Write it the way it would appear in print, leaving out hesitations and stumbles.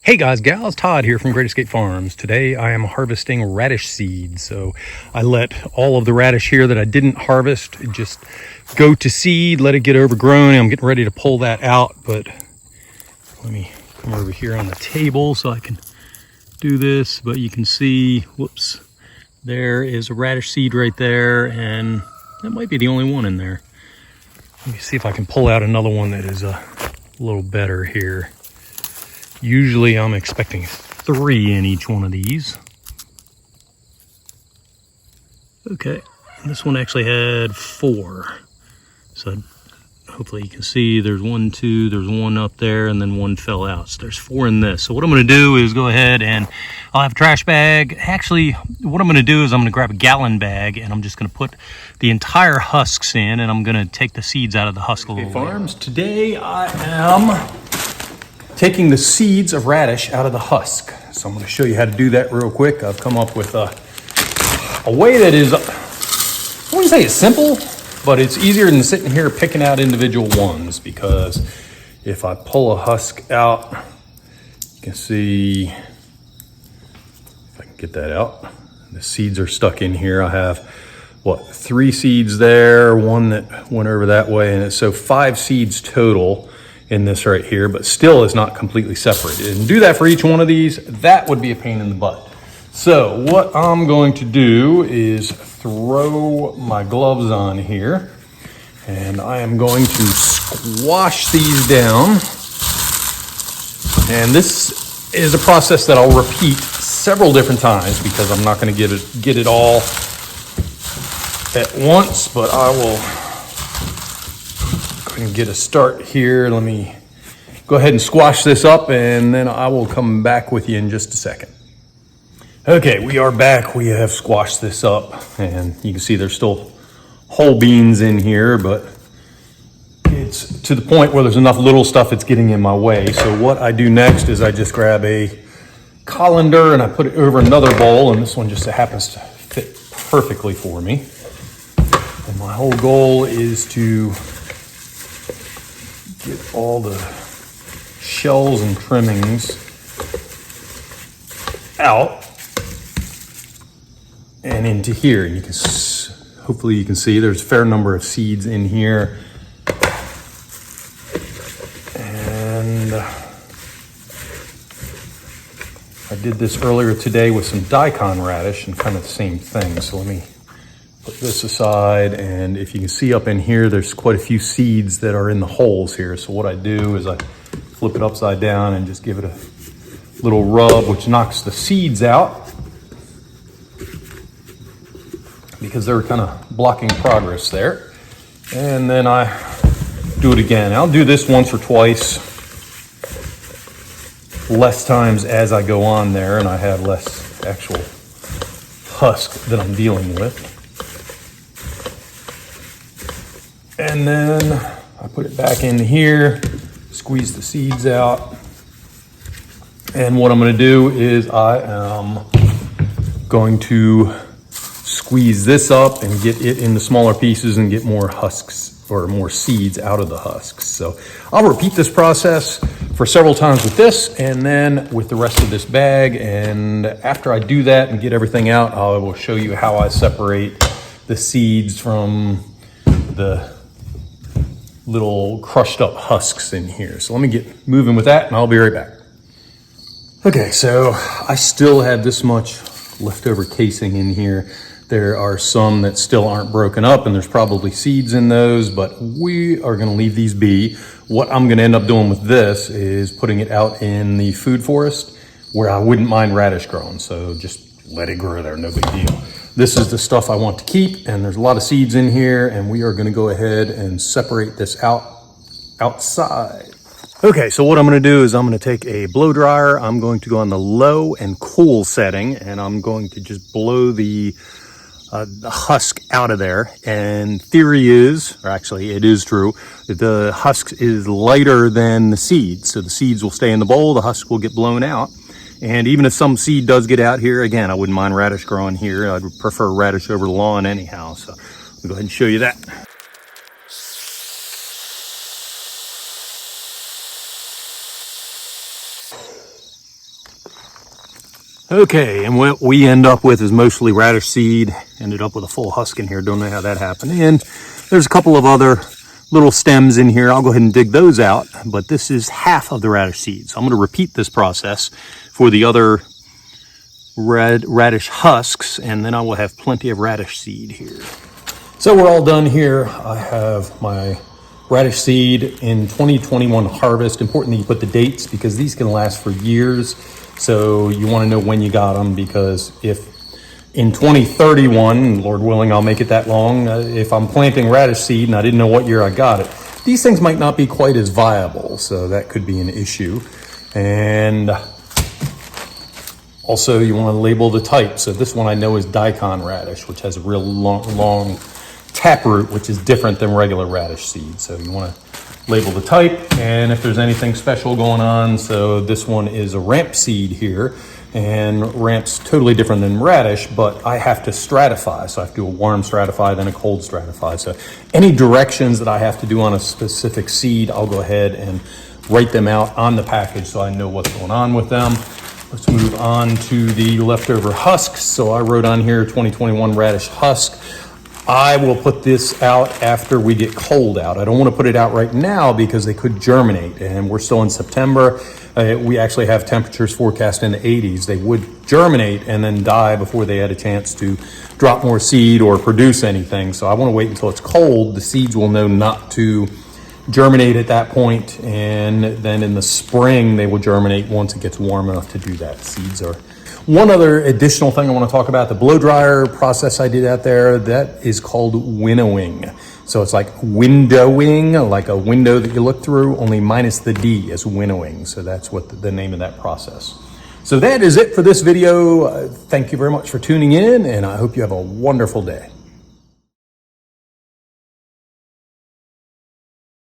Hey guys, gals, Todd here from Great Escape Farms. Today I am harvesting radish seeds. So I let all of the radish here that I didn't harvest just go to seed, let it get overgrown. I'm getting ready to pull that out, but let me come over here on the table so I can do this. But you can see, whoops, there is a radish seed right there, and that might be the only one in there. Let me see if I can pull out another one that is a little better here. Usually I'm expecting 3 in each one of these. Okay, this one actually had 4. So hopefully you can see there's 1, 2, there's 1 up there, and then 1 fell out. So there's 4 in this. So what I'm gonna do is go ahead and I'll have a trash bag. Actually, what I'm gonna do is I'm gonna grab a gallon bag and I'm just gonna put the entire husks in, and I'm gonna take the seeds out of the husk a little bit. Farms, today I am taking the seeds of radish out of the husk. So I'm going to show you how to do that real quick. I've come up with a way that is, I wouldn't say it's simple, but it's easier than sitting here picking out individual ones, because if I pull a husk out, you can see, if I can get that out, the seeds are stuck in here. I have, 3 seeds there, 1 that went over that way, and so 5 seeds total in this right here, but still is not completely separated. And do that for each one of these, that would be a pain in the butt. So what I'm going to do is throw my gloves on here, and I am going to squash these down. And this is a process that I'll repeat several different times, because I'm not going to get it all at once, but I will and get a start here. Let me go ahead and squash this up, and then I will come back with you in just a second. Okay, we are back. We have squashed this up, and you can see there's still whole beans in here, but it's to the point where there's enough little stuff that's getting in my way. So what I do next is I just grab a colander and I put it over another bowl, and this one just happens to fit perfectly for me. And my whole goal is to get all the shells and trimmings out and into here. You can, hopefully you can see there's a fair number of seeds in here. And I did this earlier today with some daikon radish and kind of the same thing. So let me put this aside, and if you can see up in here, there's quite a few seeds that are in the holes here. So what I do is I flip it upside down and just give it a little rub, which knocks the seeds out, because they're kind of blocking progress there. And then I do it again. I'll do this once or twice, less times as I go on there, and I have less actual husk that I'm dealing with. And then I put it back in here, squeeze the seeds out. And what I'm going to do is I am going to squeeze this up and get it into smaller pieces and get more husks or more seeds out of the husks. So I'll repeat this process for several times with this, and then with the rest of this bag. And after I do that and get everything out, I will show you how I separate the seeds from the little crushed up husks in here. So let me get moving with that, and I'll be right back. Okay, so I still have this much leftover casing in here. There are some that still aren't broken up, and there's probably seeds in those, but we are gonna leave these be. What I'm gonna end up doing with this is putting it out in the food forest, where I wouldn't mind radish growing. So just let it grow there, no big deal. This is the stuff I want to keep, and there's a lot of seeds in here, and we are gonna go ahead and separate this out outside. Okay, so what I'm gonna do is I'm gonna take a blow dryer. I'm going to go on the low and cool setting, and I'm going to just blow the husk out of there. And theory is, or actually it is true, that the husk is lighter than the seeds. So the seeds will stay in the bowl, the husk will get blown out. And even if some seed does get out here, again, I wouldn't mind radish growing here. I'd prefer radish over the lawn anyhow. So I'll go ahead and show you that. Okay, and what we end up with is mostly radish seed. Ended up with a full husk in here. Don't know how that happened. And there's a couple of other little stems in here. I'll go ahead and dig those out, but this is half of the radish seed. So I'm going to repeat this process for the other radish husks, and then I will have plenty of radish seed here. So we're all done here. I have my radish seed in 2021 harvest. Important that you put the dates because these can last for years. So you want to know when you got them, because if in 2031, Lord willing, I'll make it that long, if I'm planting radish seed and I didn't know what year I got it, these things might not be quite as viable. So that could be an issue. And also you want to label the type. So this one I know is daikon radish, which has a real long taproot, which is different than regular radish seed. So you want to label the type and if there's anything special going on. So this one is a ramp seed here, and ramp's totally different than radish, but I have to stratify. So I have to do a warm stratify, then a cold stratify. So any directions that I have to do on a specific seed, I'll go ahead and write them out on the package so I know what's going on with them. Let's move on to the leftover husks. So I wrote on here 2021 radish husk. I will put this out after we get cold out. I don't want to put it out right now because they could germinate, and we're still in September. We actually have temperatures forecast in the 80s. They would germinate and then die before they had a chance to drop more seed or produce anything. So I want to wait until it's cold. The seeds will know not to germinate at that point, and then in the spring they will germinate once it gets warm enough to do that. Seeds are one other additional thing I want to talk about. The blow dryer process I did out there, that is called winnowing. So it's like windowing, like a window that you look through, only minus the D is winnowing. So that's what the name of that process. So that is it for this video. Thank you very much for tuning in, and I hope you have a wonderful day.